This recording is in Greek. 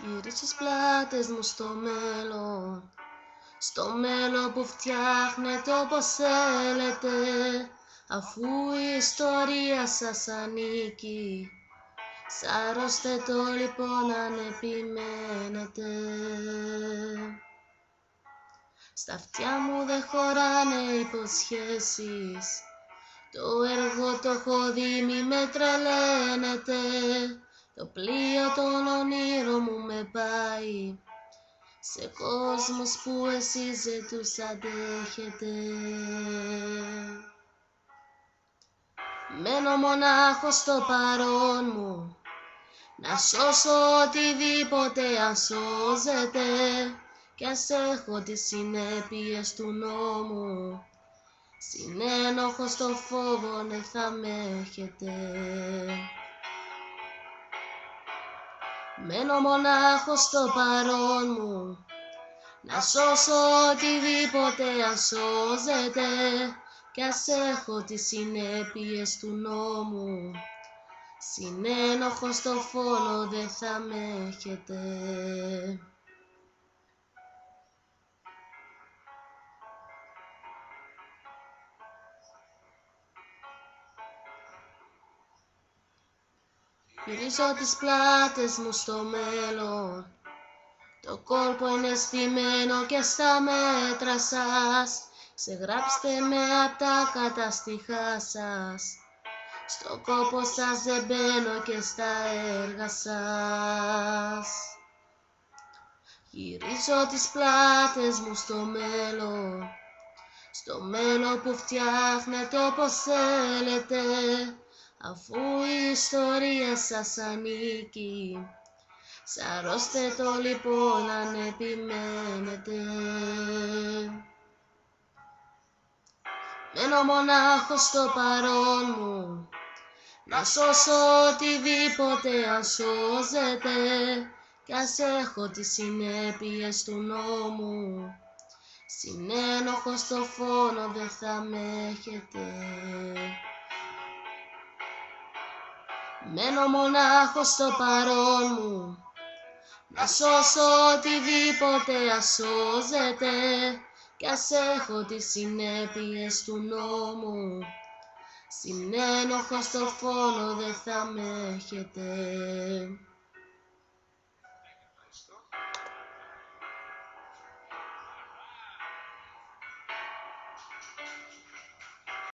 Γυρίζω στις πλάτες μου στο μέλλον που φτιάχνετε όπως θέλετε, αφού η ιστορία σας ανήκει. Σαρώστε το λοιπόν αν επιμένετε. Στα αυτιά μου δεν χωράνε υποσχέσεις, το έργο το έχω δει, μη με τρελαίνετε. Το πλοίο των ονείρων μου με πάει σε κόσμους που εσείς δεν τους αντέχετε. Μένω μονάχος στο παρόν μου, να σώσω οτιδήποτε αν σώζεται, κι ας έχω τις συνέπειες του νόμου, συνένοχο στο φόβο ναι θα με έχετε. Μένω μονάχος στο παρόν μου, να σώσω οτιδήποτε αν σώζεται, κι ας έχω τις συνέπειες του νόμου, συνένοχο στο φόνο δεν θα με έχετε. Γυρίζω τις πλάτες μου στο μέλλον, το κόλπο είναι στημένο και στα μέτρα σας. Ξεγράψτε με απ' τα καταστιχά σας, στο κόπο σας δεν μπαίνω και στα έργα σας. Γυρίζω τις πλάτες μου στο μέλλον που φτιάχνετε όπως θέλετε, αφού η ιστορία σας ανήκει. Σαρώστε το λοιπόν αν επιμένετε. Μένω μονάχος στο παρόν μου, να σώσω οτιδήποτε αν σώζεται, κι ας έχω τις συνέπειες του νόμου, συνένοχο στο φόνο δεν θα με έχετε. Μένω μονάχος στο παρόν μου, να σώσω οτιδήποτε αν σώζεται, κι ας έχω τις συνέπειες του νόμου, συνένοχο στο φόνο δεν θα με έχετε.